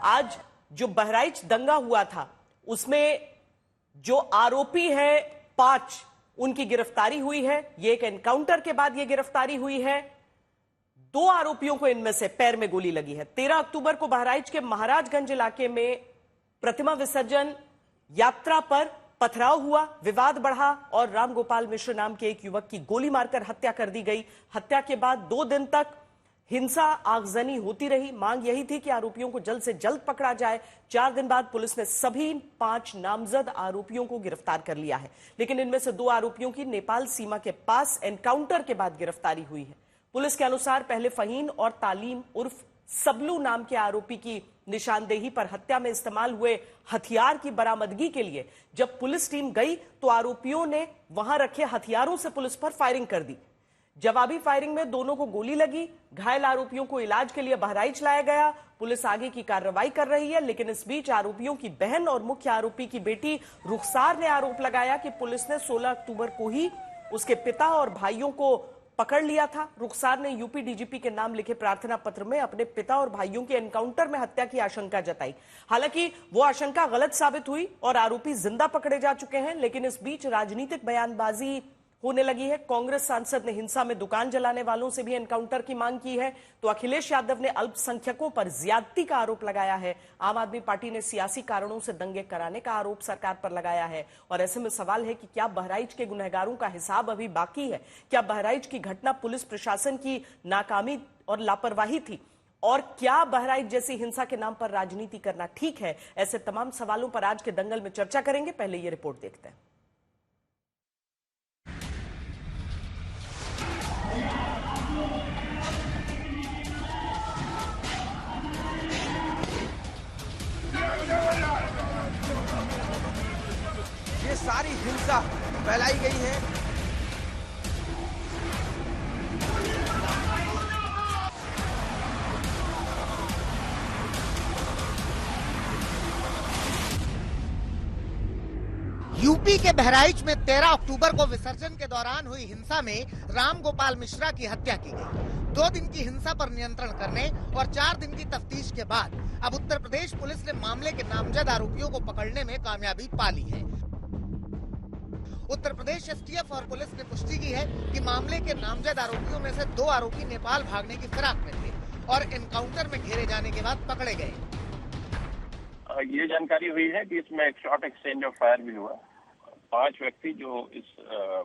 आज जो बहराइच दंगा हुआ था उसमें जो आरोपी है 5 उनकी गिरफ्तारी हुई है। ये एक एनकाउंटर के बाद ये गिरफ्तारी हुई है। 2 आरोपियों को इनमें से पैर में गोली लगी है। 13 अक्टूबर को बहराइच के महाराजगंज इलाके में प्रतिमा विसर्जन यात्रा पर पथराव हुआ, विवाद बढ़ा और रामगोपाल मिश्र नाम के एक युवक की गोली मारकर हत्या कर दी गई। हत्या के बाद 2 दिन तक हिंसा आगजनी होती रही। मांग यही थी कि आरोपियों को जल्द से जल्द पकड़ा जाए। 4 दिन बाद पुलिस ने सभी 5 नामजद आरोपियों को गिरफ्तार कर लिया है, लेकिन इनमें से 2 आरोपियों की नेपाल सीमा के पास एनकाउंटर के बाद गिरफ्तारी हुई है। पुलिस के अनुसार पहले फहीन और तालीम उर्फ सबलू नाम के आरोपी की निशानदेही पर हत्या में इस्तेमाल हुए हथियार की बरामदगी के लिए जब पुलिस टीम गई तो आरोपियों ने वहां रखे हथियारों से पुलिस पर फायरिंग कर दी। जवाबी फायरिंग में दोनों को गोली लगी। घायल आरोपियों को इलाज के लिए बहराइच लाया गया। पुलिस आगे की कार्रवाई कर रही है, लेकिन इस बीच आरोपियों की बहन और मुख्य आरोपी की बेटी रुखसार ने आरोप लगाया कि पुलिस ने 16 अक्टूबर को ही उसके पिता और भाइयों को पकड़ लिया था। रुखसार ने यूपी डीजीपी के नाम लिखे प्रार्थना पत्र में अपने पिता और भाइयों के एनकाउंटर में हत्या की आशंका जताई। हालांकि वो आशंका गलत साबित हुई और आरोपी जिंदा पकड़े जा चुके हैं, लेकिन इस बीच राजनीतिक बयानबाजी होने लगी है। कांग्रेस सांसद ने हिंसा में दुकान जलाने वालों से भी एनकाउंटर की मांग की है, तो अखिलेश यादव ने अल्पसंख्यकों पर ज्यादती का आरोप लगाया है। आम आदमी पार्टी ने सियासी कारणों से दंगे कराने का आरोप सरकार पर लगाया है। और ऐसे में सवाल है कि क्या बहराइच के गुनहगारों का हिसाब अभी बाकी है? क्या बहराइच की घटना पुलिस प्रशासन की नाकामी और लापरवाही थी? और क्या बहराइच जैसी हिंसा के नाम पर राजनीति करना ठीक है? ऐसे तमाम सवालों पर आज के दंगल में चर्चा करेंगे। पहले ये रिपोर्ट देखते हैं। ये सारी हिंसा फैलाई गई है। यूपी के बहराइच में 13 अक्टूबर को विसर्जन के दौरान हुई हिंसा में रामगोपाल मिश्रा की हत्या की गई। 2 दिन की हिंसा पर नियंत्रण करने और 4 दिन की तफ्तीश के बाद अब उत्तर प्रदेश पुलिस ने मामले के नामजद आरोपियों को पकड़ने में कामयाबी पा ली है। उत्तर प्रदेश एसटीएफ और पुलिस ने पुष्टि की है कि मामले के नामजद आरोपियों में से 2 आरोपी नेपाल भागने की फिराक में थे और एनकाउंटर में घेरे जाने के बाद पकड़े गए। ये जानकारी हुई है कि इसमें एक शॉर्ट एक्सचेंज ऑफ फायर भी हुआ। 5 व्यक्ति जो इस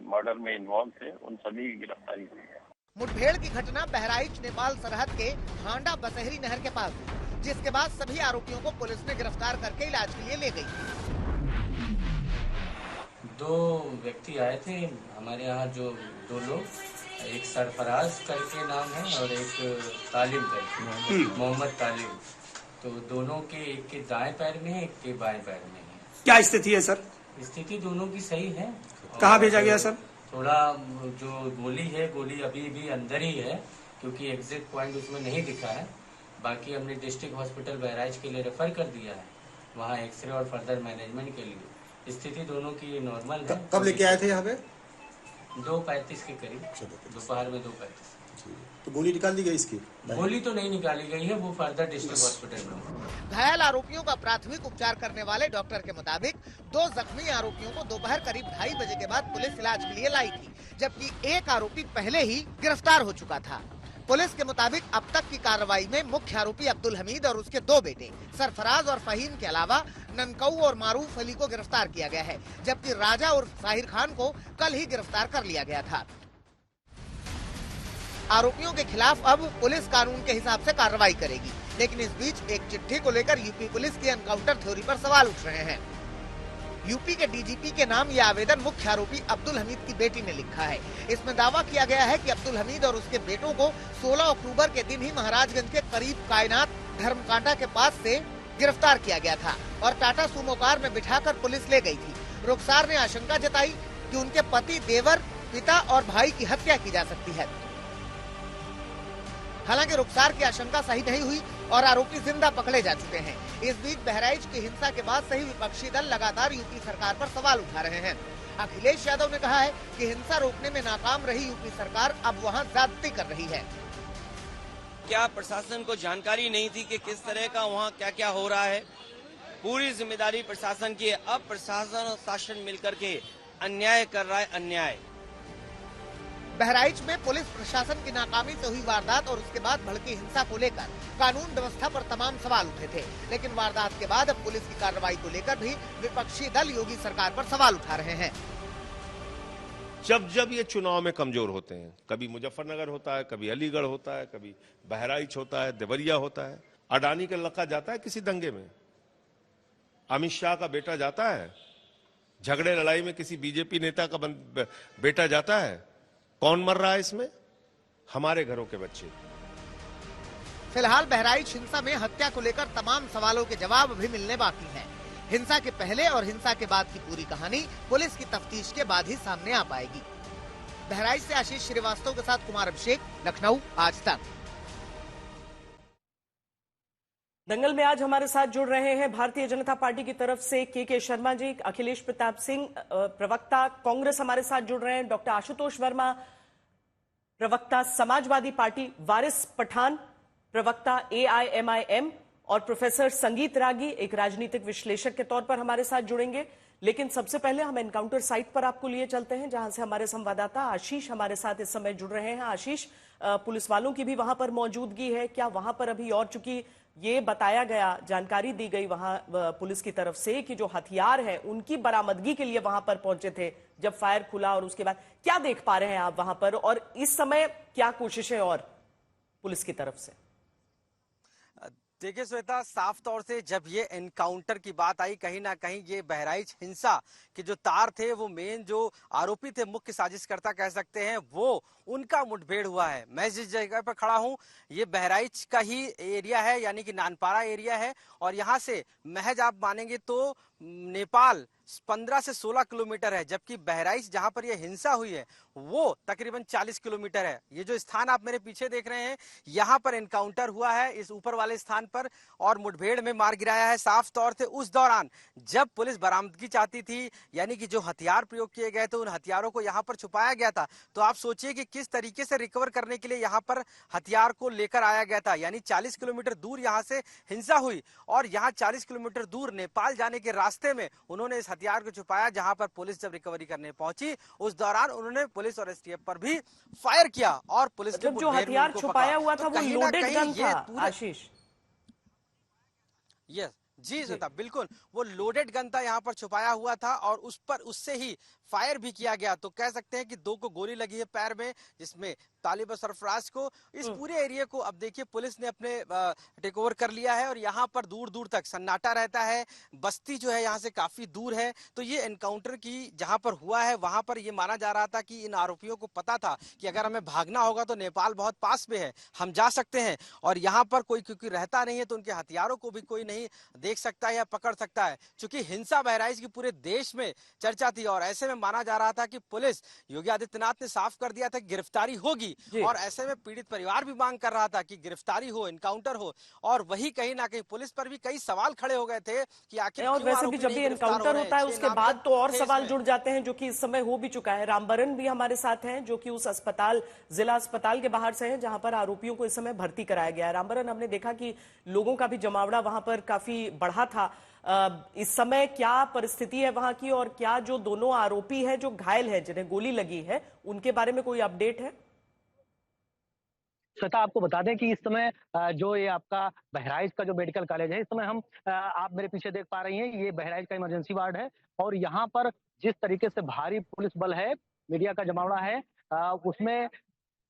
मर्डर में इन्वॉल्व थे उन सभी की गिरफ्तारी हुई है। मुठभेड़ की घटना बहराइच नेपाल सरहद के हांडा बसहरी नहर के पास हुई, जिसके बाद सभी आरोपियों को पुलिस ने गिरफ्तार करके इलाज के लिए ले गई। 2 व्यक्ति आए थे हमारे यहाँ, जो 2 लोग, एक सरफराज करके नाम है और एक तालिम करके, मोहम्मद तालिम। तो दोनों के, एक के दाएं पैर में है, एक के बाएं पैर में है। क्या स्थिति है सर? स्थिति दोनों की सही है। कहाँ भेजा गया सर? थोड़ा जो गोली है, गोली अभी भी अंदर ही है क्योंकि एग्जिट पॉइंट उसमें नहीं दिखा है। बाकी हमने डिस्ट्रिक्ट हॉस्पिटल बहराइच के लिए रेफर कर दिया है, वहाँ एक्सरे और फर्दर मैनेजमेंट के लिए। स्थिति दोनों की नॉर्मल है। कब लेके आए थे यहाँ पे? 2:35 के करीब, दोपहर में 2:35। तो गोली निकाल दी गई इसकी? गोली तो नहीं निकाली गई है, वो फर्दर डिस्ट्रिक्ट हॉस्पिटल में। घायल आरोपियों का प्राथमिक उपचार करने वाले डॉक्टर के मुताबिक 2 जख्मी आरोपियों को दोपहर करीब 2:30 बजे के बाद पुलिस इलाज के लिए लाई थी, जबकि एक आरोपी पहले ही गिरफ्तार हो चुका था। पुलिस के मुताबिक अब तक की कार्रवाई में मुख्य आरोपी अब्दुल हमीद और उसके 2 बेटे सरफराज और फहीम के अलावा ननकऊ और मारूफ अली को गिरफ्तार किया गया है, जबकि राजा और साहिर खान को कल ही गिरफ्तार कर लिया गया था। आरोपियों के खिलाफ अब पुलिस कानून के हिसाब से कार्रवाई करेगी, लेकिन इस बीच एक चिट्ठी को लेकर यूपी पुलिस की एनकाउंटर थ्योरी पर सवाल उठ रहे हैं। यूपी के डीजीपी के नाम यह आवेदन मुख्य आरोपी अब्दुल हमीद की बेटी ने लिखा है। इसमें दावा किया गया है कि अब्दुल हमीद और उसके बेटों को 16 अक्टूबर के दिन ही महाराजगंज के करीब कायनात धर्मकांटा के पास से गिरफ्तार किया गया था और टाटा सुमो कार में बिठाकर पुलिस ले गई थी। रुखसार ने आशंका जताई कि उनके पति, देवर, पिता और भाई की हत्या की जा सकती है। हालांकि रुखसार की आशंका सही नहीं हुई और आरोपी जिंदा पकड़े जा चुके हैं। इस बीच बहराइच की हिंसा के बाद सही विपक्षी दल लगातार यूपी सरकार पर सवाल उठा रहे हैं। अखिलेश यादव ने कहा है कि हिंसा रोकने में नाकाम रही यूपी सरकार अब वहां ज्यादती कर रही है। क्या प्रशासन को जानकारी नहीं थी कि किस तरह का वहाँ क्या क्या हो रहा है? पूरी जिम्मेदारी प्रशासन की है। अब प्रशासन और शासन मिलकर के अन्याय कर रहा है, अन्याय। बहराइच में पुलिस प्रशासन की नाकामी से हुई वारदात और उसके बाद भड़की हिंसा को लेकर कानून व्यवस्था पर तमाम सवाल उठे थे, लेकिन वारदात के बाद अब पुलिस की कार्रवाई को लेकर भी विपक्षी दल योगी सरकार पर सवाल उठा रहे हैं। जब जब ये चुनाव में कमजोर होते हैं, कभी मुजफ्फरनगर होता है, कभी अलीगढ़ होता है, कभी बहराइच होता है, देवरिया होता है, अडानी का लड़का जाता है किसी दंगे में, अमित शाह का बेटा जाता है, झगड़े लड़ाई में किसी बीजेपी नेता का बेटा जाता है, कौन मर रहा है इसमें? हमारे घरों के बच्चे। फिलहाल बहराइच हिंसा में हत्या को लेकर तमाम सवालों के जवाब भी मिलने बाकी हैं। हिंसा के पहले और हिंसा के बाद की पूरी कहानी पुलिस की तफ्तीश के बाद ही सामने आ पाएगी। बहराइच से आशीष श्रीवास्तव के साथ कुमार अभिषेक, लखनऊ, आज तक। दंगल में आज हमारे साथ जुड़ रहे हैं भारतीय जनता पार्टी की तरफ से के शर्मा जी, अखिलेश प्रताप सिंह प्रवक्ता कांग्रेस हमारे साथ जुड़ रहे हैं, डॉक्टर आशुतोष वर्मा प्रवक्ता समाजवादी पार्टी, वारिस पठान प्रवक्ता AIMIM और प्रोफेसर संगीत रागी एक राजनीतिक विश्लेषक के तौर पर हमारे साथ जुड़ेंगे। लेकिन सबसे पहले हम एनकाउंटर साइट पर आपको लिए चलते हैं, जहां से हमारे संवाददाता आशीष हमारे साथ इस समय जुड़ रहे हैं। आशीष, पुलिस वालों की भी वहां पर मौजूदगी है क्या वहां पर अभी? और चूंकि ये बताया गया, जानकारी दी गई वहां पुलिस की तरफ से कि जो हथियार है उनकी बरामदगी के लिए वहां पर पहुंचे थे जब फायर खुला, और उसके बाद क्या देख पा रहे हैं आप वहां पर, और इस समय क्या कोशिशें और पुलिस की तरफ से? देखिए श्वेता, साफ तौर से जब ये एनकाउंटर की बात आई, कहीं ना कहीं ये बहराइच हिंसा के जो तार थे, वो मेन जो आरोपी थे, मुख्य साजिशकर्ता कह सकते हैं, वो उनका मुठभेड़ हुआ है। मैं जिस जगह पर खड़ा हूं ये बहराइच का ही एरिया है, यानी कि नानपारा एरिया है, और यहाँ से महज आप मानेंगे तो नेपाल 15 से 16 किलोमीटर है, जबकि बहराइच जहां पर यह हिंसा हुई है वो तकरीबन 40 किलोमीटर है। ये जो स्थान आप मेरे पीछे देख रहे हैं, यहां पर एनकाउंटर हुआ है, इस ऊपर वाले स्थान पर, और मुठभेड़ में मार गिराया है। साफ तौर से उस दौरान जब पुलिस बरामदगी चाहती थी, यानी कि जो हथियार प्रयोग किए गए थे, उन हथियारों को यहां पर छुपाया गया था। तो आप सोचिए कि किस तरीके से रिकवर करने के लिए यहां पर हथियार को लेकर आया गया था। यानी 40 किलोमीटर दूर यहां से हिंसा हुई, और यहां 40 किलोमीटर दूर नेपाल जाने के रास्ते में उन्होंने इस हथियार को छुपाया। जहां पर पुलिस जब रिकवरी करने पहुंची, उस दौरान उन्होंने पुलिस और एसटीएफ पर भी फायर किया, और पुलिस ने जो हथियार छुपाया हुआ था वो लोडेड गन था आशीष। यस जी श्वेता, बिल्कुल वो लोडेड गन था, यहाँ पर छुपाया हुआ था, और उस पर उससे ही फायर भी किया गया। तो कह सकते हैं कि 2 को गोली लगी है पैर में, जिसमें तालिब सरफराज को। इस पूरे एरिया को अब देखिए पुलिस ने अपने टेक ओवर कर लिया है, और यहाँ पर दूर दूर तक सन्नाटा रहता है। बस्ती जो है यहाँ से काफी दूर है। तो ये एनकाउंटर की जहां पर हुआ है, वहां पर ये माना जा रहा था कि इन आरोपियों को पता था कि अगर हमें भागना होगा तो नेपाल बहुत पास में है, हम जा सकते हैं, और यहाँ पर कोई क्योंकि रहता नहीं है तो उनके हथियारों को भी कोई नहीं देख सकता है या पकड़ सकता है। चूंकि हिंसा बहराइच की पूरे देश में चर्चा थी, और ऐसे में माना जा रहा था कि पुलिस, योगी आदित्यनाथ ने साफ कर दिया था कि गिरफ्तारी होगी, और ऐसे में पीड़ित परिवार भी मांग कर रहा था कि गिरफ्तारी हो, एनकाउंटर हो। और वही कहीं ना कहीं पुलिस पर भी कई सवाल खड़े हो गए थे कि आखिर और वैसे भी जब भी एनकाउंटर होता है उसके बाद तो और सवाल जुड़ जाते हैं, जो कि इस समय हो भी चुका है। रामबरन भी हमारे साथ हैं, जो कि उस अस्पताल, जिला अस्पताल के बाहर से है जहां पर आरोपियों को इस समय भर्ती कराया गया है। रामबरन, हमने देखा कि लोगों का भी जमावड़ा वहां पर काफी बढ़ा था। इस समय क्या परिस्थिति है वहां की, और क्या जो दोनों आरोपी हैं जो घायल हैं, जिन्हें गोली लगी है, उनके बारे में कोई अपडेट है? श्वेता, आपको बता दें कि इस समय जो ये आपका बहराइच का जो मेडिकल कॉलेज है, इस समय हम आप मेरे पीछे देख पा रही हैं, ये बहराइच का इमरजेंसी वार्ड है, और यहाँ पर जिस तरीके से भारी पुलिस बल है, मीडिया का जमावड़ा है, उसमें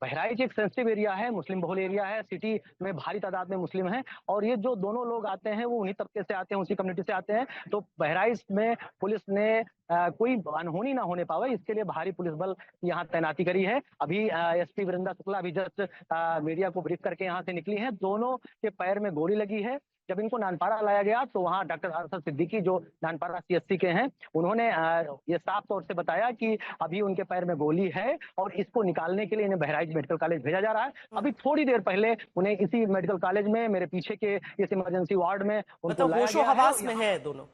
बहराइच एक सेंसिटिव एरिया है, मुस्लिम बहुल एरिया है, सिटी में भारी तादाद में मुस्लिम हैं, और ये जो दोनों लोग आते हैं वो उन्हीं तबके से आते हैं, उसी कम्युनिटी से आते हैं। तो बहराइच में पुलिस ने कोई अनहोनी ना होने पावे, इसके लिए भारी पुलिस बल यहाँ तैनाती करी है। अभी एसपी वृंदा शुक्ला अभी जस्ट मीडिया को ब्रीफ करके यहाँ से निकली है। दोनों के पैर में गोली लगी है। जब इनको नानपारा लाया गया तो वहाँ डॉक्टर अरशद सिद्दीकी, जो नानपारा CSC के हैं, उन्होंने ये साफ तौर से बताया कि अभी उनके पैर में गोली है, और इसको निकालने के लिए इन्हें बहराइच मेडिकल कॉलेज भेजा जा रहा है। अभी थोड़ी देर पहले उन्हें इसी मेडिकल कॉलेज में, मेरे पीछे के इस इमरजेंसी वार्ड में उनको लाया गया है। होशो-हवास में है दोनों?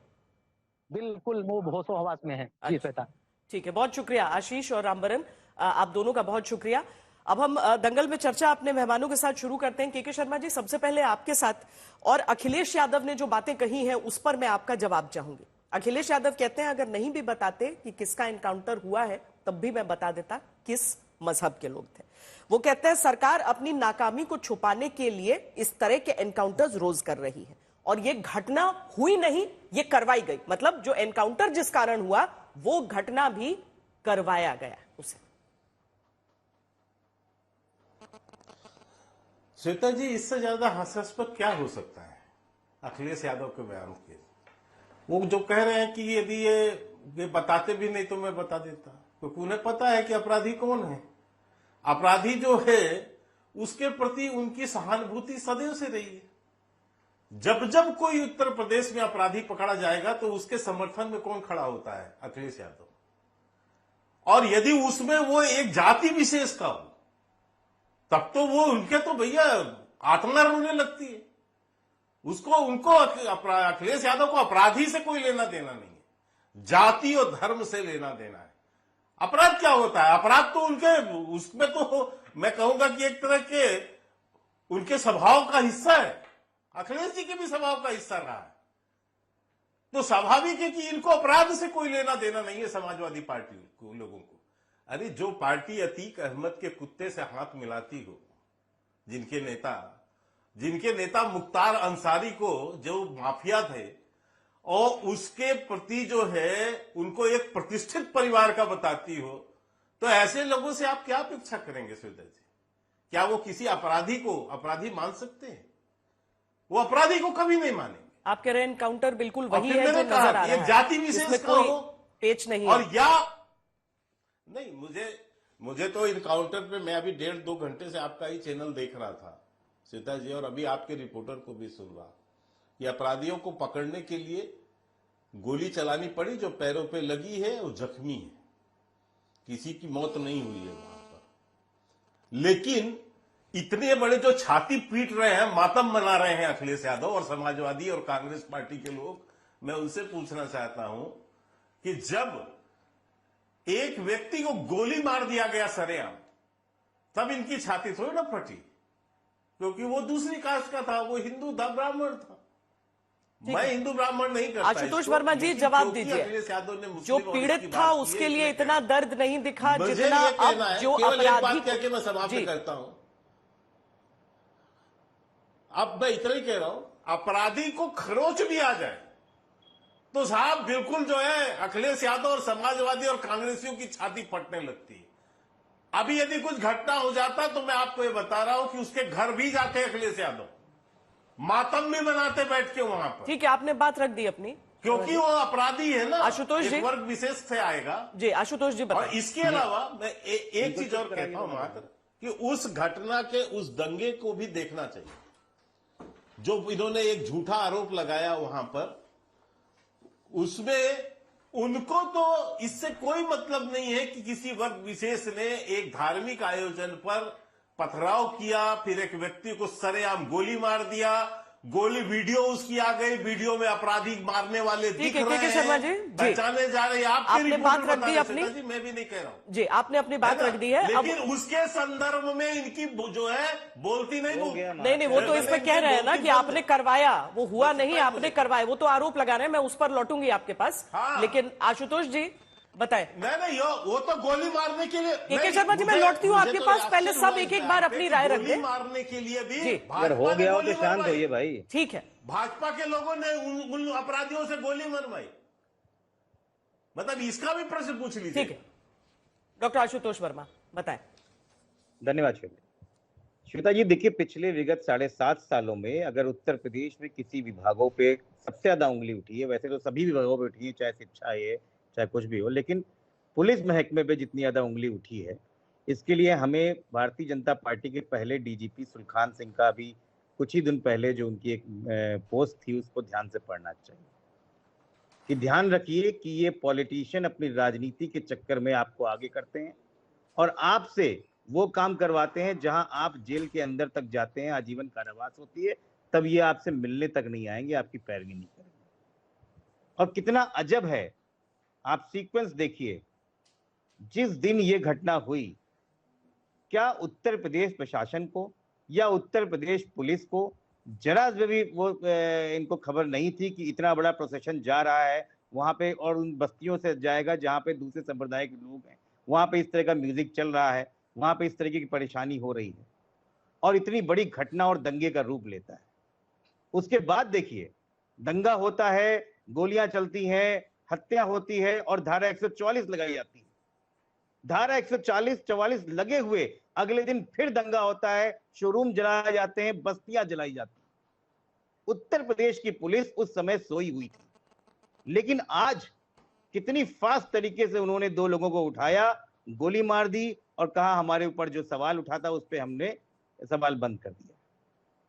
बिल्कुल, वो होशो-हवास में है। जी श्वेता, ठीक है, बहुत शुक्रिया आशीष और रामबरन, आप दोनों का बहुत शुक्रिया। अब हम दंगल में चर्चा अपने मेहमानों के साथ शुरू करते हैं। के शर्मा जी, सबसे पहले आपके साथ, और अखिलेश यादव ने जो बातें कही हैं उस पर मैं आपका जवाब चाहूंगी। अखिलेश यादव कहते हैं अगर नहीं भी बताते कि किसका एनकाउंटर हुआ है तब भी मैं बता देता किस मजहब के लोग थे। वो कहते हैं सरकार अपनी नाकामी को छुपाने के लिए इस तरह के एनकाउंटर्स रोज कर रही है, और ये घटना हुई नहीं, ये करवाई गई। मतलब जो एनकाउंटर जिस कारण हुआ वो घटना भी करवाया गया उसे। श्वेता जी, इससे ज्यादा हास्यास्पद क्या हो सकता है अखिलेश यादव के बयान के? वो जो कह रहे हैं कि यदि ये बताते भी नहीं तो मैं बता देता, क्योंकि उन्हें पता है कि अपराधी कौन है। अपराधी जो है उसके प्रति उनकी सहानुभूति सदैव से रही है। जब जब कोई उत्तर प्रदेश में अपराधी पकड़ा जाएगा तो उसके समर्थन में कौन खड़ा होता है? अखिलेश यादव। और यदि उसमें वो एक जाति विशेष का हो तब तो वो उनके तो भैया आत्मा रोने लगती है। उनको अखिलेश यादव को अपराधी से कोई लेना देना नहीं है, जाति और धर्म से लेना देना है। अपराध क्या होता है? अपराध तो उसमें तो मैं कहूंगा कि एक तरह के उनके स्वभाव का हिस्सा है। अखिलेश जी के भी स्वभाव का हिस्सा रहा है। तो स्वाभाविक है कि इनको अपराध से कोई लेना देना नहीं है समाजवादी पार्टी को, लोगों को। अरे जो पार्टी अतीक अहमद के कुत्ते से हाथ मिलाती हो, जिनके नेता मुख्तार अंसारी को जो माफिया थे और उसके प्रति जो है उनको एक प्रतिष्ठित परिवार का बताती हो, तो ऐसे लोगों से आप क्या अपेक्षा करेंगे श्वेता जी? क्या वो किसी अपराधी को अपराधी मान सकते हैं? वो अपराधी को कभी नहीं मानेंगे। आप कह रहे हैं एनकाउंटर बिल्कुल वही है जो नजर आ रहा है, जाति विशेष का हो, पेच नहीं और है। या नहीं, मुझे तो इनकाउंटर पे मैं अभी 1.5-2 घंटे से आपका ही चैनल देख रहा था सीता जी, और अभी आपके रिपोर्टर को भी सुन रहा कि अपराधियों को पकड़ने के लिए गोली चलानी पड़ी जो पैरों पे लगी है और जख्मी है, किसी की मौत नहीं हुई है वहां पर। लेकिन इतने बड़े जो छाती पीट रहे हैं, मातम मना रहे हैं अखिलेश यादव और समाजवादी और कांग्रेस पार्टी के लोग, मैं उनसे पूछना चाहता हूं कि जब एक व्यक्ति को गोली मार दिया गया सरेआम, तब इनकी छाती थोड़ी ना फटी, क्योंकि वो दूसरी कास्ट का था, वो हिंदू था, ब्राह्मण था। मैं हिंदू ब्राह्मण नहीं करता। आशुतोष वर्मा जी, जवाब दीजिए। अखिलेश यादव ने जो पीड़ित था उसके लिए इतना दर्द नहीं दिखा जितना अब जो अपराधी कह के मैं समाप्त करता हूं। अब मैं इतना ही कह रहा हूं, अपराधी को खरोच भी आ जाए तो साहब बिल्कुल जो है अखिलेश यादव और समाजवादी और कांग्रेसियों की छाती फटने लगती है। अभी यदि कुछ घटना हो जाता तो मैं आपको ये बता रहा हूं कि उसके घर भी जाते अखिलेश यादव, मातम भी मनाते बैठ के वहां पर। ठीक है, आपने बात रख दी अपनी, क्योंकि वो अपराधी है ना, आशुतोष जी, वर्ग विशेष से आएगा जी। आशुतोष जी बताइए। और इसके अलावा मैं एक चीज और कहता हूं मात्र, कि उस घटना के उस दंगे को भी देखना चाहिए। जो इन्होंने एक झूठा आरोप लगाया वहां पर, उसमें उनको तो इससे कोई मतलब नहीं है कि किसी वर्ग विशेष ने एक धार्मिक आयोजन पर पथराव किया, फिर एक व्यक्ति को सरेआम गोली मार दिया, गोली वीडियो उसकी आ गई, वीडियो में अपराधी मारने वाले दिख रहे हैं, शर्मा जी, पहचाने जा रहे हैं। आपने बात रख दी अपनी जी, मैं भी नहीं कह रहा हूं जी, आपने अपनी बात रख दी है। लेकिन उसके संदर्भ में इनकी जो है बोलती नहीं, नहीं, वो तो इसमें कह रहे हैं ना कि आपने करवाया, वो हुआ नहीं, आपने करवाया, वो तो आरोप लगा रहे हैं। मैं उस पर लौटूंगी आपके पास, लेकिन आशुतोष जी बताए। नहीं, वो तो गोली मारने के लिए। के शर्मा जी, मैं लौटती हूँ आपके पास, पहले सब एक एक बार अपनी राय रख दें। गोली मारने के लिए भी अगर हो गया हो तो शांत होइए भाई। ठीक है, भाजपा के लोगों ने उन अपराधियों से गोली मरवाई, मतलब इसका भी प्रश्न पूछ लीजिए। ठीक है, डॉक्टर आशुतोष वर्मा बताएं। धन्यवाद श्वेता जी। देखिए, पिछले विगत 7.5 सालों में अगर उत्तर प्रदेश में किसी विभागों पे सबसे ज्यादा उंगली उठी है, वैसे तो सभी विभागों पे उठी है, चाहे शिक्षा है चाहे कुछ भी हो, लेकिन पुलिस महकमे पे जितनी ज्यादा उंगली उठी है, इसके लिए हमें भारतीय जनता पार्टी के पहले डीजीपी सुलखान सिंह का भी कुछ ही दिन पहले जो उनकी एक पोस्ट थी उसको ध्यान से पढ़ना चाहिए। कि ध्यान रखिए कि ये पॉलिटिशियन अपनी राजनीति के चक्कर में आपको आगे करते हैं और आपसे वो काम करवाते हैं जहां आप जेल के अंदर तक जाते हैं, आजीवन कारावास होती है, तब ये आपसे मिलने तक नहीं आएंगे, आपकी पैरवी नहीं करेंगे। और कितना अजब है, आप सीक्वेंस देखिए, जिस दिन ये घटना हुई क्या उत्तर प्रदेश प्रशासन को या उत्तर प्रदेश पुलिस को जरा भी वो इनको खबर नहीं थी कि इतना बड़ा प्रोसेशन जा रहा है वहां पे, और उन बस्तियों से जाएगा जहां पे दूसरे संप्रदाय के लोग हैं, वहां पे इस तरह का म्यूजिक चल रहा है, वहां पे इस तरीके की परेशानी हो रही है और इतनी बड़ी घटना और दंगे का रूप लेता है। उसके बाद देखिए, दंगा होता है, गोलियां चलती हैं, हत्या होती है और धारा 144 लगाई जाती है। धारा 144 लगे हुए अगले दिन फिर दंगा होता है, शोरूम जलाए जाते हैं, बस्तियां जलाई जाती हैं। उत्तर प्रदेश की पुलिस उस समय सोई हुई थी, लेकिन आज कितनी फास्ट तरीके से उन्होंने 2 लोगों को उठाया, गोली मार दी और कहा हमारे ऊपर जो सवाल उठा था उस पर हमने सवाल बंद कर दिया।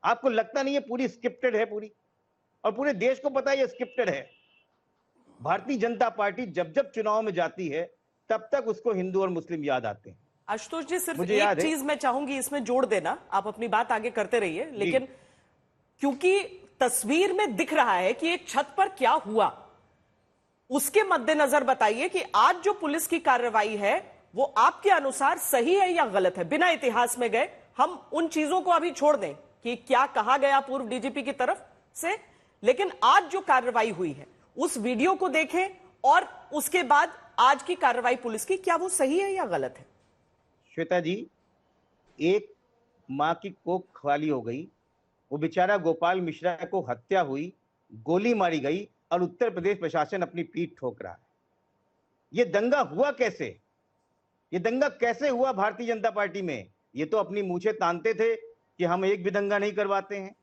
आपको लगता नहीं है पूरी स्क्रिप्टेड है पूरी, और पूरे देश को पता है ये स्क्रिप्टेड है। भारतीय जनता पार्टी जब जब चुनाव में जाती है तब तक उसको हिंदू और मुस्लिम याद आते हैं। आशुतोष जी, सिर्फ एक चीज मैं चाहूंगी इसमें जोड़ देना, आप अपनी बात आगे करते रहिए, लेकिन क्योंकि तस्वीर में दिख रहा है कि एक छत पर क्या हुआ, उसके मद्देनजर बताइए कि आज जो पुलिस की कार्रवाई है वो आपके अनुसार सही है या गलत है। बिना इतिहास में गए हम उन चीजों को अभी छोड़ दें कि क्या कहा गया पूर्व डीजीपी की तरफ से, लेकिन आज जो कार्रवाई हुई है उस वीडियो को देखें और उसके बाद आज की कार्रवाई पुलिस की, क्या वो सही है या गलत है? श्वेता जी, एक मां की कोख खाली हो गई, वो बेचारा गोपाल मिश्रा को हत्या हुई, गोली मारी गई और उत्तर प्रदेश प्रशासन अपनी पीठ ठोक रहा है। ये दंगा हुआ कैसे? ये दंगा कैसे हुआ भारतीय जनता पार्टी में? ये तो अपनी मूछें तानते थे कि हम एक भी दंगा नहीं करवाते हैं,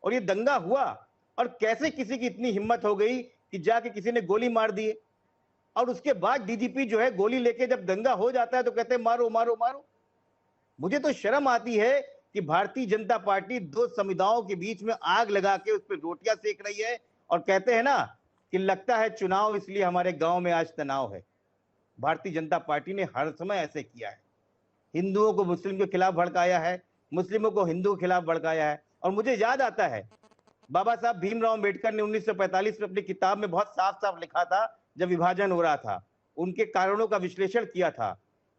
और ये दंगा हुआ। और कैसे किसी की इतनी हिम्मत हो गई कि जाके किसी ने गोली मार दी, और उसके बाद डीजीपी जो है गोली लेके जब दंगा हो जाता है तो कहते हैं मारो मारो मारो। मुझे तो शर्म आती है कि भारतीय जनता पार्टी 2 समुदायों के बीच में आग लगा के उस पर रोटियां सेक रही है, और कहते हैं ना कि लगता है चुनाव इसलिए हमारे गांव में आज तनाव है। भारतीय जनता पार्टी ने हर समय ऐसे किया है, हिंदुओं को मुस्लिम के खिलाफ भड़काया है, मुस्लिमों को हिंदुओं के खिलाफ भड़काया है। और मुझे याद आता है बाबा साहब भीमराव अम्बेडकर ने 1945 में अपनी किताब में बहुत साफ साफ लिखा था, जब विभाजन हो रहा था, उनके कारणों का विश्लेषण किया था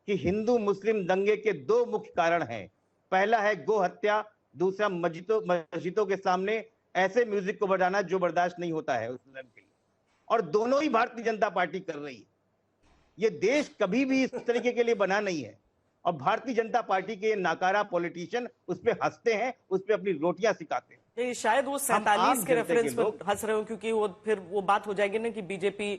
कि हिंदू मुस्लिम दंगे के 2 मुख्य कारण हैं। पहला है गो हत्या, दूसरा मस्जिदों के सामने ऐसे म्यूजिक को बजाना जो बर्दाश्त नहीं होता है उस धर्म के लिए, और दोनों ही भारतीय जनता पार्टी कर रही है। ये देश कभी भी इस तरीके के लिए बना नहीं है, और भारतीय जनता पार्टी के नाकारा पॉलिटिशियन उस पे हंसते हैं, उस पे अपनी रोटियां सिखाते हैं। शायद वो 47 के रेफरेंस पर हंस रहे हो, क्योंकि वो फिर वो बात हो जाएगी ना कि बीजेपी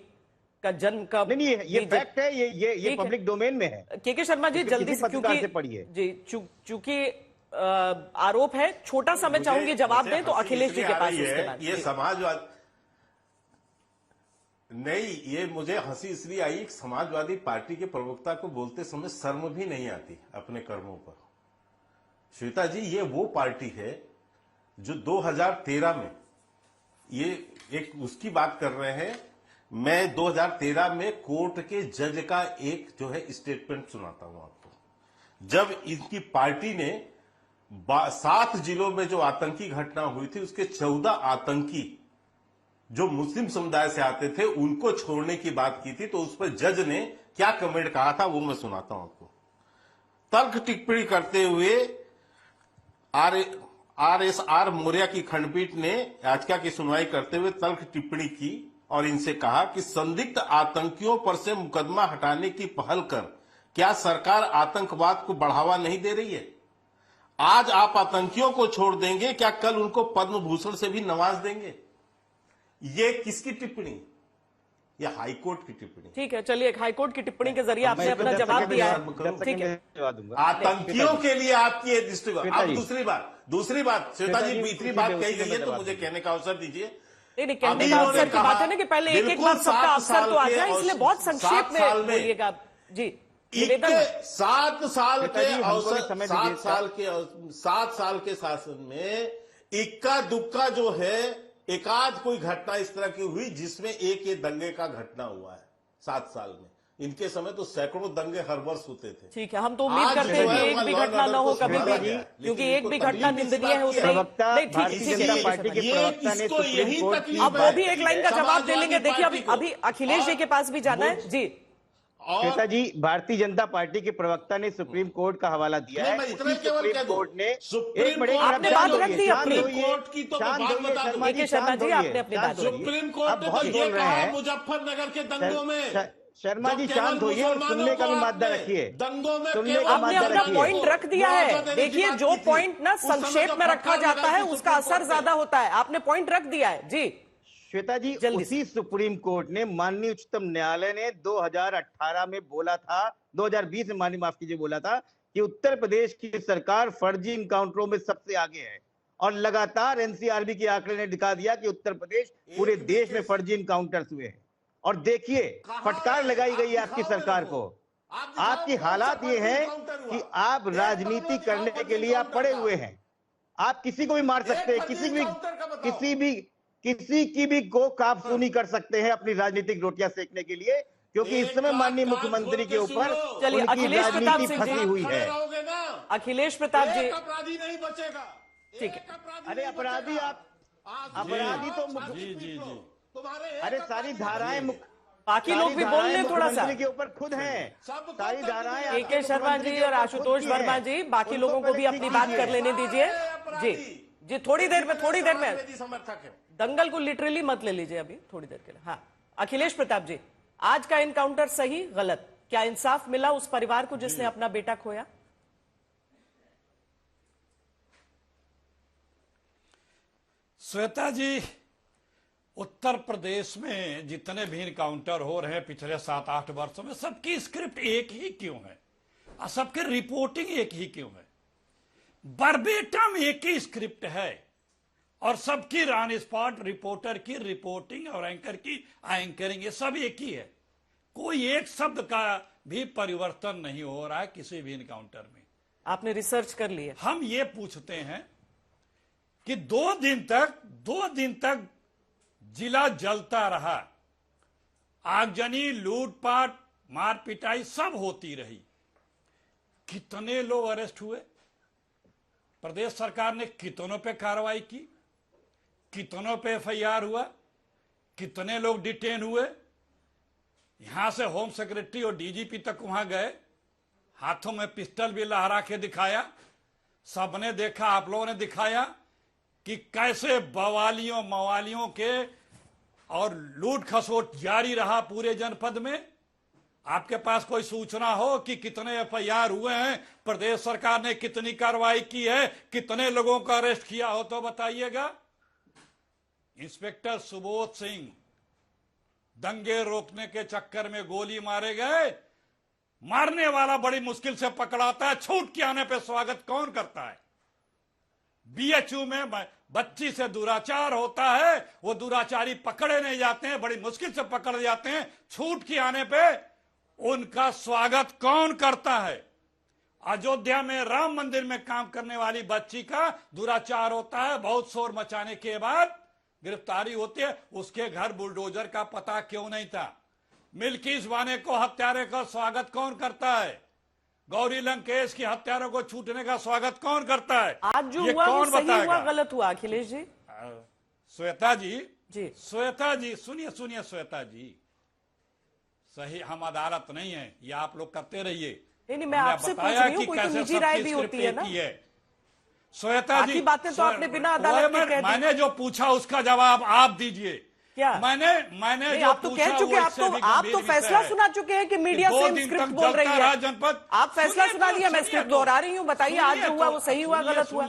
का जन्म कब। नहीं, ये फैक्ट है, ये पब्लिक डोमेन में है। के शर्मा जी, जल्दी से, क्योंकि पढ़िए जी, चूंकि आरोप है, छोटा सा मैं चाहूंगी जवाब दें तो अखिलेश जी के पास उसके बाद। ये समाजवाद नहीं, ये मुझे हंसी इसलिए आई, समाजवादी पार्टी के प्रवक्ता को बोलते समय शर्म भी नहीं आती अपने कर्मों पर। श्वेता जी, ये वो पार्टी है जो 2013 में, ये एक उसकी बात कर रहे हैं, मैं 2013 में कोर्ट के जज का एक जो है स्टेटमेंट सुनाता हूं आपको। जब इनकी पार्टी ने 7 जिलों में जो आतंकी घटना हुई थी, उसके 14 आतंकी जो मुस्लिम समुदाय से आते थे उनको छोड़ने की बात की थी, तो उस पर जज ने क्या कमेंट कहा था वो मैं सुनाता हूं आपको। तर्क टिप्पणी करते हुए RSR मौर्य की खंडपीठ ने याचिका की सुनवाई करते हुए तर्क टिप्पणी की और इनसे कहा कि संदिग्ध आतंकियों पर से मुकदमा हटाने की पहल कर क्या सरकार आतंकवाद को बढ़ावा नहीं दे रही है? आज आप आतंकियों को छोड़ देंगे, क्या कल उनको पद्म भूषण से भी नवाज देंगे? ये किसकी टिप्पणी? ये हाईकोर्ट की टिप्पणी। ठीक है, चलिए, हाईकोर्ट की टिप्पणी के जरिए आपने अपना जवाब दिया है। ठीक है, आतंकियों के लिए आपकी ये दृष्टि। अब दूसरी बात श्वेता जी, इतनी बात कही गई है तो मुझे कहने का अवसर दीजिए। नहीं, कहने का अवसर की बात है ना कि पहले एक बार सबका अवसर तो आ जाए, इसलिए बहुत संक्षेप में बोलिएगा जी। 7 साल के अवसर, 7 साल के शासन में इक्का दुक्का जो है एकाध कोई घटना इस तरह की हुई जिसमें एक ये दंगे का घटना हुआ है 7 साल में। इनके समय तो सैकड़ों दंगे हर वर्ष होते थे। ठीक है, हम तो उम्मीद करते हैं कि एक भी घटना न हो कभी भी, क्योंकि एक भी घटना निंदनीय है उसमें। अब वो भी एक लाइन का जवाब दे लेंगे। देखिए, अभी अखिलेश जी के पास भी जाना है जी। श्वेता जी, भारतीय जनता पार्टी के प्रवक्ता ने सुप्रीम कोर्ट का हवाला दिया है। उसी सुप्रीम कोर्ट ने एक मिनट, आपने बात रख दी अपनी। शर्मा जी, आपने अपनी बात सुप्रीम कोर्ट ने बहुत बोल रहे हैं मुजफ्फरनगर के दंगों में। शर्मा जी शांत होइए और सुनने का भी मादा रखिए। दंगों में सुनने का आपने मादा अपना रखिए। पॉइंट रख दिया है। देखिए, जो पॉइंट ना संक्षेप में रखा जाता है उसका असर ज्यादा होता है। आपने पॉइंट रख दिया है जी। श्वेता जी, उसी सुप्रीम कोर्ट ने, माननीय उच्चतम न्यायालय ने 2018 में बोला था, 2020 में माननीय माफ कीजिए बोला था कि उत्तर प्रदेश की सरकार फर्जी इनकाउंटरों में सबसे आगे है। और लगातार एनसीआरबी के आंकड़े ने दिखा दिया कि उत्तर प्रदेश पूरे देश में फर्जी इनकाउंटर्स हुए हैं। और देखिए, फटकार लगाई गई है आपकी सरकार को। आपकी हालात ये है कि आप राजनीति करने के लिए आप पड़े हुए हैं। आप किसी को भी मार सकते हैं, किसी की भी गो काफ सुनी कर सकते हैं अपनी राजनीतिक रोटियां सेकने के लिए, क्योंकि इस समय माननीय मुख्यमंत्री के ऊपर चलिए, उनकी अखिलेश प्रताप राजनीति सिंह जी फंसी हुई है। अखिलेश प्रताप जी, अपराधी नहीं बचेगा। ठीक है। अरे अपराधी आप, अपराधी तो तुम्हारे, अरे सारी धाराएं बाकी लोग भी बोल लें थोड़ा सा। मुख्यमंत्री के ऊपर खुद हैं, सारी धाराएं। के शर्मा जी और आशुतोष वर्मा जी, बाकी लोगों को भी अपनी बात कर लेने दीजिए जी। थोड़ी देर में दंगल को लिटरली मत ले लीजिए अभी, थोड़ी देर के लिए। हाँ, अखिलेश प्रताप जी, आज का इनकाउंटर सही गलत, क्या इंसाफ मिला उस परिवार को जिसने अपना बेटा खोया? श्वेता जी, उत्तर प्रदेश में जितने भी इनकाउंटर हो रहे हैं पिछले 7-8 वर्षों में, सबकी स्क्रिप्ट एक ही क्यों है और सबकी रिपोर्टिंग एक ही क्यों है? बरबेटम एक ही स्क्रिप्ट है और सबकी ऑन स्पॉट रिपोर्टर की रिपोर्टिंग और एंकर की एंकरिंग, ये सब एक ही है। कोई एक शब्द का भी परिवर्तन नहीं हो रहा है किसी भी इनकाउंटर में। आपने रिसर्च कर लिया? हम ये पूछते हैं कि 2 दिन तक जिला जलता रहा, आगजनी, लूटपाट, मार पिटाई सब होती रही, कितने लोग अरेस्ट हुए? प्रदेश सरकार ने कितनों पे कार्रवाई की, कितनों पे एफआईआर हुआ, कितने लोग डिटेन हुए? यहां से होम सेक्रेटरी और डीजीपी तक वहां गए, हाथों में पिस्टल भी लहरा के दिखाया, सबने देखा, आप लोगों ने दिखाया कि कैसे बवालियों मवालियों के और लूट खसोट जारी रहा पूरे जनपद में। आपके पास कोई सूचना हो कि कितने एफआईआर हुए हैं, प्रदेश सरकार ने कितनी कार्रवाई की है, कितने लोगों को अरेस्ट किया हो तो बताइएगा। इंस्पेक्टर सुबोध सिंह दंगे रोकने के चक्कर में गोली मारे गए। मारने वाला बड़ी मुश्किल से पकड़ाता है, छूट के आने पे स्वागत कौन करता है? बीएचयू में बच्ची से दुराचार होता है, वो दुराचारी पकड़े नहीं जाते हैं, बड़ी मुश्किल से पकड़ जाते हैं, छूट के आने पे उनका स्वागत कौन करता है? अयोध्या में राम मंदिर में काम करने वाली बच्ची का दुराचार होता है, बहुत शोर मचाने के बाद गिरफ्तारी होती है, उसके घर बुलडोजर का पता क्यों नहीं था? मिल्कीस वाने को हत्यारे का स्वागत कौन करता है? गौरी लंकेश की हत्यारों को छूटने का स्वागत कौन करता है? आज जो हुआ वो सही हुआ गलत हुआ अखिलेश जी? श्वेता जी सुनिए श्वेता जी, सही हम अदालत नहीं है, ये आप लोग करते रहिए। नहीं, मैं आपसे पूछ रही हूँ, कोई तो निजी राय भी होती है ना। श्वेता जी, बातें तो आपने बिना अदालत के कह दी। मैंने जो पूछा उसका जवाब आप दीजिए। क्या मैंने जो आप तो कह चुके, आप तो फैसला सुना चुके हैं कि मीडिया सेम स्क्रिप्ट बोल रही है। जनपद आप फैसला सुना दिया, मैं स्क्रिप्ट दोहरा रही हूँ। बताइए आज जो हुआ वो सही हुआ गलत हुआ?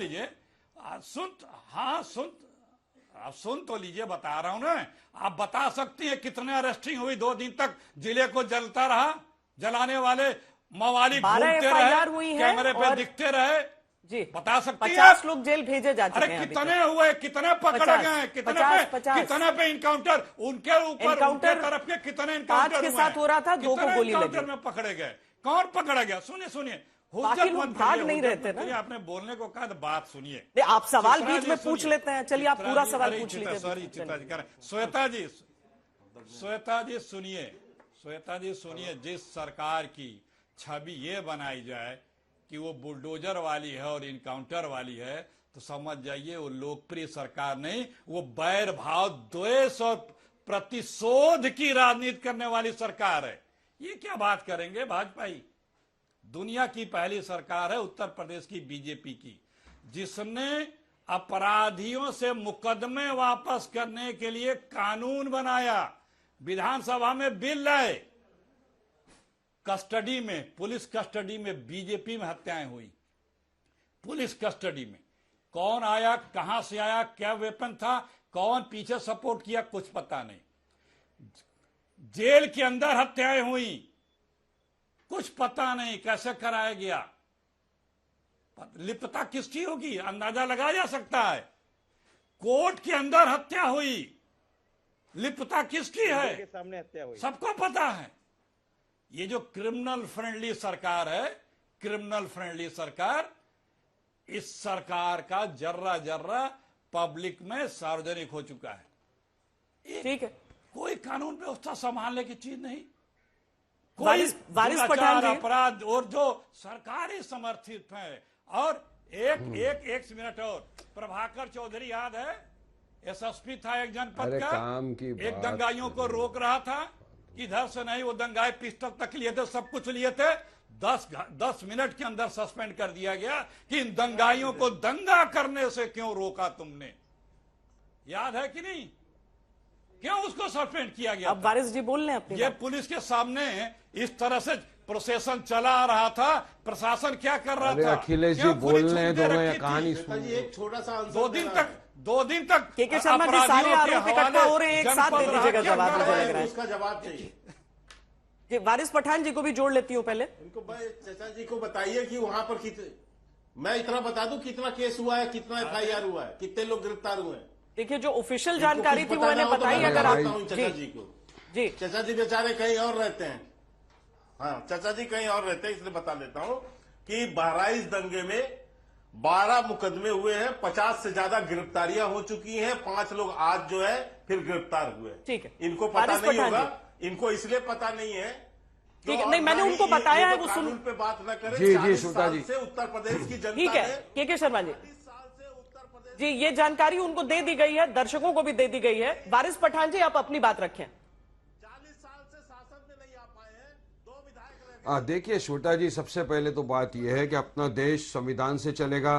सुन तो लीजिए, बता रहा हूं ना। आप बता सकती है कितने अरेस्टिंग हुई? 2 दिन तक जिले को जलता रहा, जलाने वाले मवाली घूमते रहे, कैमरे पे दिखते रहे जी। बता सकती है? 50 लोग जेल भेजे जा चुके हैं। अरे कितने हुए, कितने पकड़े गए, कितने पे इनकाउंटर, उनके ऊपर उनके तरफ के कितने इनकाउंटर के साथ हो रहा था, 2 को गोली लगी में पकड़े गए। कौन पकड़ा गया? सुनिए बाकी लोग भाग नहीं रहते ना। आपने बोलने को कहा, बात सुनिए। आप सवाल बीच में पूछ लेते हैं, चलिए आप पूरा सवाल पूछ लीजिए। सॉरी श्वेता जी सुनिए, जिस सरकार की छवि ये बनाई जाए कि वो बुलडोजर वाली है और इनकाउंटर वाली है, तो समझ जाइए वो लोकप्रिय सरकार नहीं, वो बैर भाव, द्वेष और प्रतिशोध की राजनीति करने वाली सरकार है। ये क्या बात करेंगे भाजपाई? दुनिया की पहली सरकार है उत्तर प्रदेश की बीजेपी की, जिसने अपराधियों से मुकदमे वापस करने के लिए कानून बनाया, विधानसभा में बिल लाए। कस्टडी में, पुलिस कस्टडी में बीजेपी में हत्याएं हुई, पुलिस कस्टडी में। कौन आया, कहां से आया, क्या वेपन था, कौन पीछे सपोर्ट किया, कुछ पता नहीं। जेल के अंदर हत्याएं हुई, कुछ पता नहीं कैसे कराया गया। लिप्तता किसकी होगी अंदाजा लगाया जा सकता है। कोर्ट के अंदर हत्या हुई, लिप्तता किसकी है, के सामने हत्या हुई, सबको पता है। ये जो क्रिमिनल फ्रेंडली सरकार है, क्रिमिनल फ्रेंडली सरकार, इस सरकार का जर्रा जर्रा पब्लिक में सार्वजनिक हो चुका है। ठीक है, कोई कानून व्यवस्था संभालने की चीज नहीं, कोई वारिस पठान जी, अपराध और जो सरकारी समर्थित है। और एक मिनट और, प्रभाकर चौधरी याद है, एसएसपी था एक जनपद का, एक दंगाइयों को रोक रहा था, इधर से नहीं, वो दंगाई पिस्टल तक लिए थे, सब कुछ लिए थे। 10 मिनट के अंदर सस्पेंड कर दिया गया कि इन दंगाइयों को दंगा करने से क्यों रोका तुमने, याद है कि नहीं? क्यों उसको सस्पेंड किया गया? अब वारिस जी बोल रहे हैं ये पुलिस के सामने इस तरह से प्रोसेसन चला आ रहा था, प्रशासन क्या कर रहा था? अखिलेश जी बोल रहे हैं, कहानी एक छोटा सा आंसर 2 दिन तक के शर्मा जी, सारे आरोप इकट्ठा हो रहे हैं, एक साथ दे दीजिएगा जवाब, मुझे लग रहा है उसका जवाब चाहिए। जी, वारिस पठान जी को भी जोड़ लेती हूँ पहले। इनको चाचा जी को बताइए कि वहां पर मैं इतना बता दूं कितना केस हुआ है, कितना एफआईआर हुआ है, कितने लोग गिरफ्तार हुए हैं। देखिए, जो ऑफिशियल जानकारी थी वो मैंने बताई। अगर आप चाचा जी को, जी चाचा जी बेचारे कहीं और रहते हैं, हाँ चाचा जी कहीं और रहते हैं, इसलिए बता देता हूं कि बहराइच दंगे में 12 मुकदमे हुए हैं, 50 से ज्यादा गिरफ्तारियां हो चुकी हैं, 5 लोग आज जो है फिर गिरफ्तार हुए। ठीक है, इनको पता नहीं होगा, इनको इसलिए पता नहीं है, ठीक है, नहीं मैंने उनको बताया है, वो सुन पे बात न करें। जी श्रोता जी, से उत्तर प्रदेश की जनता, ठीक है के शर्मा जी, ये जानकारी उनको दे दी गई है, दर्शकों को भी दे दी गई है। वारिस पठान जी, आप अपनी बात रखें। 40 साल से शासन में नहीं आ पाए हैं, 2 विधायक। देखिए श्रोता जी, सबसे पहले तो बात यह है कि अपना देश संविधान से चलेगा,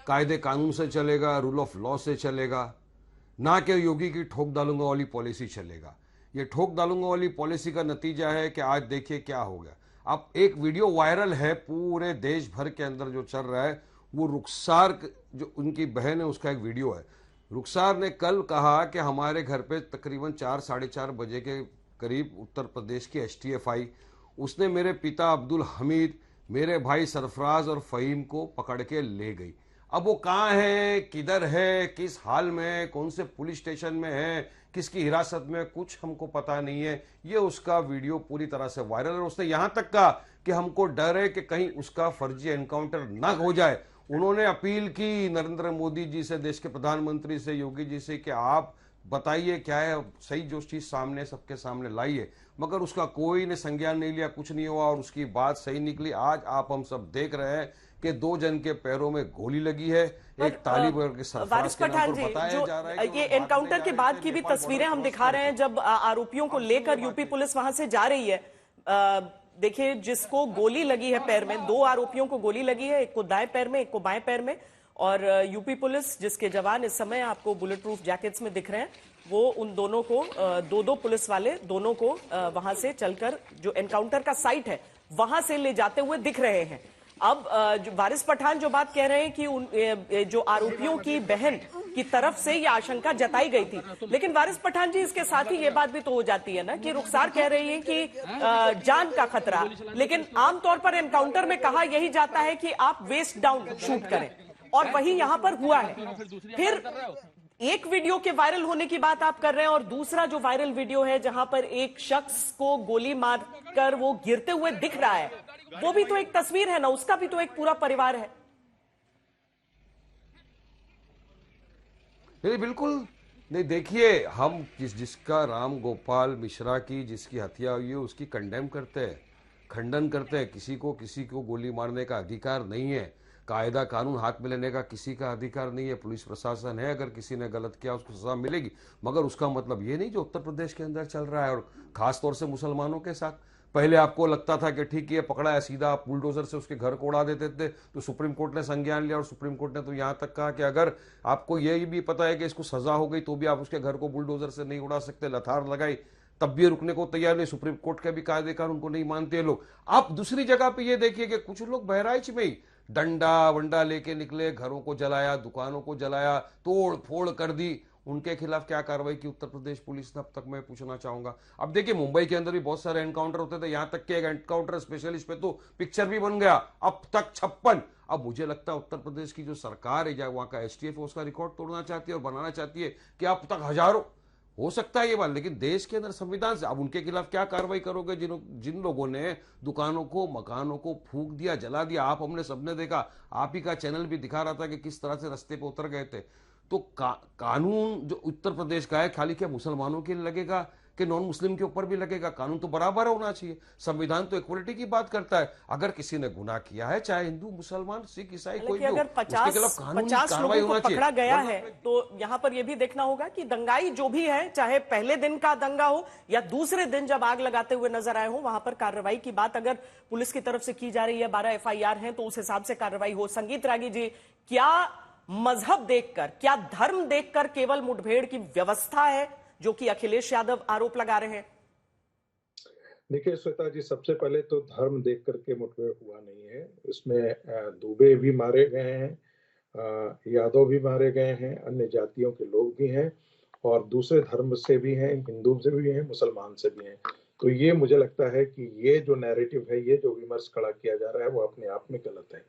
कायदे कानून से चलेगा, रूल ऑफ लॉ से चलेगा, ना कि योगी की ठोक डालूंगा वाली पॉलिसी चलेगा। ये ठोक डालूंगा वाली पॉलिसी का नतीजा है कि आज देखिए क्या हो गया। अब एक वीडियो वायरल है पूरे देश भर के अंदर जो चल रहा है, वो रुखसार जो उनकी बहन है उसका एक वीडियो है। रुखसार ने कल कहा कि हमारे घर पे तकरीबन 4-4:30 बजे के करीब उत्तर प्रदेश की एसटीएफ आई, उसने मेरे पिता अब्दुल हमीद, मेरे भाई सरफराज और फ़हीम को पकड़ के ले गई। अब वो कहाँ है, किधर है, किस हाल में, कौन से पुलिस स्टेशन में है, किसकी हिरासत में, कुछ हमको पता नहीं है। ये उसका वीडियो पूरी तरह से वायरल है। उसने यहां तक कहा कि हमको डर है कि कहीं उसका फर्जी एनकाउंटर ना हो जाए। उन्होंने अपील की नरेंद्र मोदी जी से, देश के प्रधानमंत्री से, योगी जी से कि आप बताइए क्या है सही, जो चीज सामने सबके सामने लाइए, मगर उसका कोई ने संज्ञान नहीं लिया, कुछ नहीं हुआ और उसकी बात सही निकली। आज आप हम सब देख रहे हैं कि 2 जन के पैरों में गोली लगी है, एक तालिब के सरफराज के नाम पर बताया जा रहा है। ये एनकाउंटर के बाद की भी तस्वीरें हम दिखा रहे हैं, जब आरोपियों को लेकर यूपी पुलिस वहां से जा रही है। देखिए, जिसको गोली लगी है पैर में, 2 आरोपियों को गोली लगी है, एक को दाएं पैर में, एक को बाएं पैर में, और यूपी पुलिस जिसके जवान इस समय आपको बुलेट प्रूफ जैकेट्स में दिख रहे हैं, वो उन दोनों को 2 पुलिस वाले दोनों को वहां से चलकर जो एनकाउंटर का साइट है वहां से ले जाते हुए दिख रहे हैं। अब वारिस पठान जो बात कह रहे हैं कि जो आरोपियों की बहन की तरफ से ये आशंका जताई गई थी, लेकिन वारिस पठान जी इसके साथ ही ये बात भी तो हो जाती है ना कि रुखसार कह रही है कि जान का खतरा, लेकिन आमतौर पर एनकाउंटर में कहा यही जाता है कि आप वेस्ट डाउन शूट करें, और वही यहां पर हुआ है। फिर एक वीडियो के वायरल होने की बात आप कर रहे हैं, और दूसरा जो वायरल वीडियो है जहां पर एक शख्स को गोली मारकर वो गिरते हुए दिख रहा है, वो भी तो एक तस्वीर है ना, उसका भी तो एक पूरा परिवार है। नहीं बिल्कुल नहीं, देखिए हम जिसका राम गोपाल मिश्रा की जिसकी हत्या हुई है उसकी कंडेम करते हैं, खंडन करते हैं। किसी को गोली मारने का अधिकार नहीं है, कायदा कानून हाथ में लेने का किसी का अधिकार नहीं है। पुलिस प्रशासन है, अगर किसी ने गलत किया उसको सजा मिलेगी, मगर उसका मतलब ये नहीं जो उत्तर प्रदेश के अंदर चल रहा है और खास तौर से मुसलमानों के साथ। पहले आपको लगता था कि ठीक है पकड़ा है, सीधा आप बुलडोजर से उसके घर को उड़ा देते थे, तो सुप्रीम कोर्ट ने संज्ञान लिया और सुप्रीम कोर्ट ने तो यहां तक कहा कि अगर आपको ये भी पता है कि इसको सजा हो गई तो भी आप उसके घर को बुलडोजर से नहीं उड़ा सकते, लथार लगाई तब भी रुकने को तैयार नहीं। सुप्रीम कोर्ट का भी कायदे कानून को नहीं मानते लोग। आप दूसरी जगह पे ये देखिए कि कुछ लोग बहराइच में ही डंडा वंडा लेके निकले, घरों को जलाया, दुकानों को जलाया, तोड़ फोड़ कर दी। उनके खिलाफ क्या कार्रवाई की उत्तर प्रदेश पुलिस ने, अब तक मैं पूछना चाहूंगा। अब देखिए मुंबई के अंदर भी बहुत सारे एनकाउंटर होते थे, यहां तक कि एक एनकाउंटर स्पेशलिस्ट पे तो पिक्चर भी बन गया, अब तक 56। अब मुझे लगता है उत्तर प्रदेश की जो सरकार है या वहां का एसटीएफ उसका रिकॉर्ड तोड़ना चाहती है और बनाना चाहती है कि अब तक हजारों, हो सकता है ये बात, लेकिन देश के अंदर संविधान से अब उनके खिलाफ क्या कार्रवाई करोगे जिन लोगों ने दुकानों को, मकानों को फूंक दिया, जला दिया। आप हमने सबने देखा, आप ही का चैनल भी दिखा रहा था कि किस तरह से रास्ते पे उतर गए थे। तो कानून जो उत्तर प्रदेश का है खाली क्या मुसलमानों के लिए लगेगा कि नॉन मुस्लिम के ऊपर भी लगेगा? कानून तो बराबर होना चाहिए। संविधान तो इक्वलिटी की बात करता है। अगर किसी ने गुनाह किया है, चाहे हिंदू, मुसलमान, सिख, ईसाई, कोई भी हो, अगर 50 लोगों को पकड़ा गया है तो यहाँ पर यह भी देखना होगा कि दंगाई जो भी है, चाहे पहले दिन का दंगा हो या दूसरे दिन जब आग लगाते हुए नजर आए हो, वहां पर कार्रवाई की बात अगर पुलिस की तरफ से की जा रही है, 12 FIR हैं तो उस हिसाब से कार्रवाई हो। संगीत रागी जी, क्या मजहब देखकर, क्या धर्म देखकर केवल मुठभेड़ की व्यवस्था है जो कि अखिलेश यादव आरोप लगा रहे हैं? देखिए श्वेता जी, सबसे पहले तो धर्म देख करके मुठभेड़ हुआ नहीं है। इसमें दुबे भी मारे गए हैं, यादव भी मारे गए हैं, अन्य जातियों के लोग भी हैं और दूसरे धर्म से भी हैं, हिंदू से भी हैं, मुसलमान से भी हैं। तो ये मुझे लगता है कि ये जो नैरेटिव है, ये जो विमर्श खड़ा किया जा रहा है, वो अपने आप में गलत है।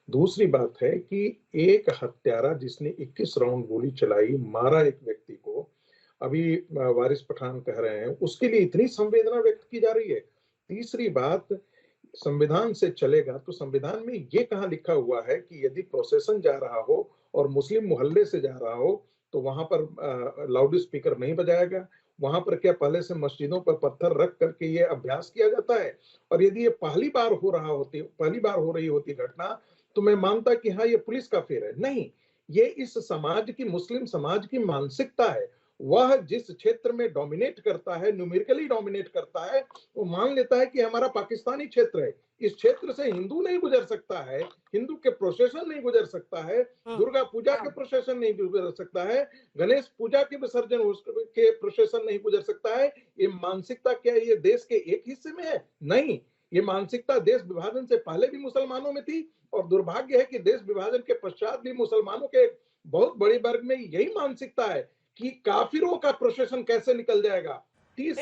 दूसरी बात है कि एक हत्यारा जिसने 21 राउंड गोली चलाई, मारा एक व्यक्ति को, अभी वारिस पठान कह रहे हैं, उसके लिए इतनी संवेदना व्यक्त की जा रही है। तीसरी बात, संविधान से चलेगा तो संविधान में ये कहाँ लिखा हुआ है कि यदि प्रोसेशन जा रहा हो और मुस्लिम मोहल्ले से जा रहा हो तो वहां पर लाउड स्पीकर नहीं बजाएगा? वहां पर क्या पहले से मस्जिदों पर पत्थर रख करके ये अभ्यास किया जाता है? और यदि ये पहली बार हो रही होती घटना तो मैं मानता कि हाँ ये पुलिस का फेर है। नहीं, ये इस समाज की, मुस्लिम समाज की मानसिकता है। वह जिस क्षेत्र में डोमिनेट करता है, न्यूमेरिकली डोमिनेट करता है, वो मान लेता है कि हमारा पाकिस्तानी क्षेत्र है, इस क्षेत्र से हिंदू नहीं गुजर सकता है, हिंदू के प्रोसेशन नहीं गुजर सकता है, दुर्गा पूजा के प्रोसेशन नहीं गुजर सकता है, गणेश पूजा के विसर्जन के प्रोसेशन नहीं गुजर सकता है। ये मानसिकता क्या ये देश के एक हिस्से में है? नहीं, ये मानसिकता देश विभाजन से पहले भी मुसलमानों में थी और दुर्भाग्य है कि देश विभाजन के पश्चात भी मुसलमानों के बहुत बड़े वर्ग में यही मानसिकता है कि काफिरों का प्रोसेशन कैसे निकल जाएगा। 30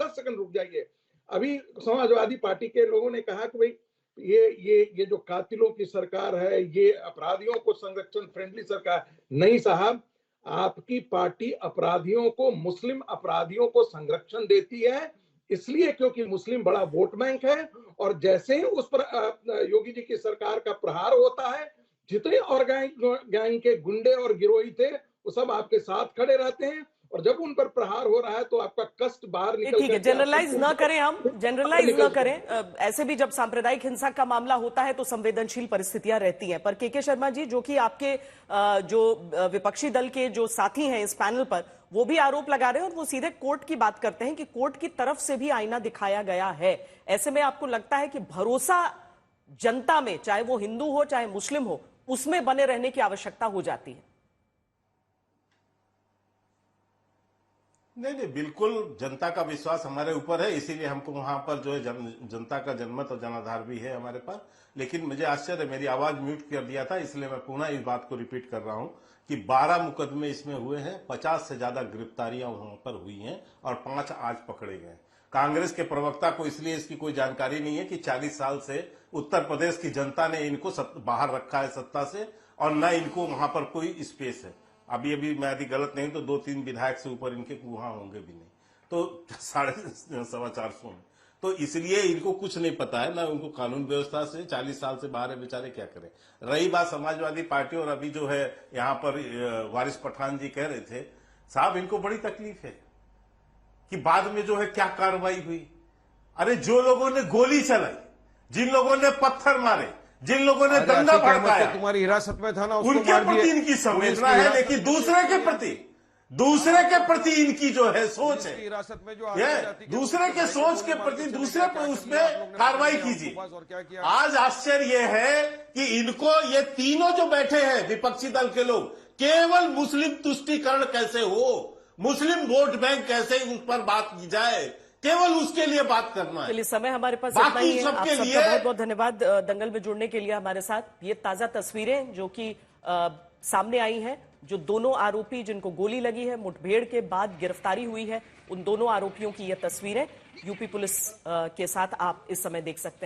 सेकंड रुक जाइए। अभी समाजवादी पार्टी के लोगों ने कहा कि भाई ये जो कातिलों की सरकार है, ये अपराधियों को संरक्षण फ्रेंडली सरकार। नहीं साहब, आपकी पार्टी अपराधियों को, मुस्लिम अपराधियों को संरक्षण देती है इसलिए क्योंकि मुस्लिम बड़ा वोट बैंक है और जैसे ही उस पर योगी जी की सरकार का प्रहार होता है, जितने और गैंग के गुंडे और गिरोही थे वो सब आपके साथ खड़े रहते हैं और जब उन पर प्रहार हो रहा है तो आपका कष्ट बाहर निकल। ठीक है, जनरलाइज ना करें, हम जनरलाइज ना करें। ऐसे भी जब सांप्रदायिक हिंसा का मामला होता है तो संवेदनशील परिस्थितियां रहती हैं। पर के शर्मा जी, जो कि आपके जो विपक्षी दल के जो साथी हैं इस पैनल पर, वो भी आरोप लगा रहे हैं और वो सीधे कोर्ट की बात करते हैं कि कोर्ट की तरफ से भी आईना दिखाया गया है। ऐसे में आपको लगता है कि भरोसा जनता में, चाहे वो हिंदू हो चाहे मुस्लिम हो, उसमें बने रहने की आवश्यकता हो जाती है? नहीं, बिल्कुल जनता का विश्वास हमारे ऊपर है, इसीलिए हमको वहां पर जो है जनता का जनमत और जनाधार भी है हमारे पास। लेकिन मुझे आश्चर्य, मेरी आवाज म्यूट कर दिया था इसलिए मैं पुनः इस बात को रिपीट कर रहा हूं कि 12 मुकदमे इसमें हुए हैं, 50 से ज्यादा गिरफ्तारियां वहां पर हुई हैं और 5 आज पकड़े गए। कांग्रेस के प्रवक्ता को इसलिए इसकी कोई जानकारी नहीं है कि 40 साल से उत्तर प्रदेश की जनता ने इनको बाहर रखा है सत्ता से और न इनको वहां पर कोई स्पेस है। अभी मैं यदि गलत नहीं तो 2-3 विधायक से ऊपर इनके वहां होंगे भी नहीं, तो 450 में। तो इसलिए इनको कुछ नहीं पता है, ना उनको कानून व्यवस्था से। 40 साल से बाहर है बेचारे, क्या करें। रही बात समाजवादी पार्टी और अभी जो है यहाँ पर वारिस पठान जी कह रहे थे, साहब इनको बड़ी तकलीफ है कि बाद में जो है क्या कार्रवाई हुई। अरे जो लोगों ने गोली चलाई, जिन लोगों ने पत्थर मारे, जिन लोगों ने दंगा भड़काया, तुम्हारी हिरासत में था ना, उनके प्रति इनकी संवेदना है, लेकिन दूसरे के प्रति दूसरे के प्रति इनकी जो है सोच है, हिरासत में जो ये दूसरे के सोच के प्रति दूसरे पर उसमें कार्रवाई कीजिए। आज आश्चर्य ये है कि इनको, ये तीनों जो बैठे हैं विपक्षी दल के लोग, केवल मुस्लिम तुष्टीकरण कैसे हो, मुस्लिम वोट बैंक कैसे उस पर बात की जाए, केवल उसके लिए बात करना है। चलिए, समय हमारे पास इतना ही है। आप सबका बहुत बहुत धन्यवाद दंगल में जुड़ने के लिए हमारे साथ। ये ताजा तस्वीरें जो कि सामने आई हैं, जो दोनों आरोपी जिनको गोली लगी है, मुठभेड़ के बाद गिरफ्तारी हुई है, उन दोनों आरोपियों की ये तस्वीरें यूपी पुलिस के साथ आप इस समय देख सकते हैं।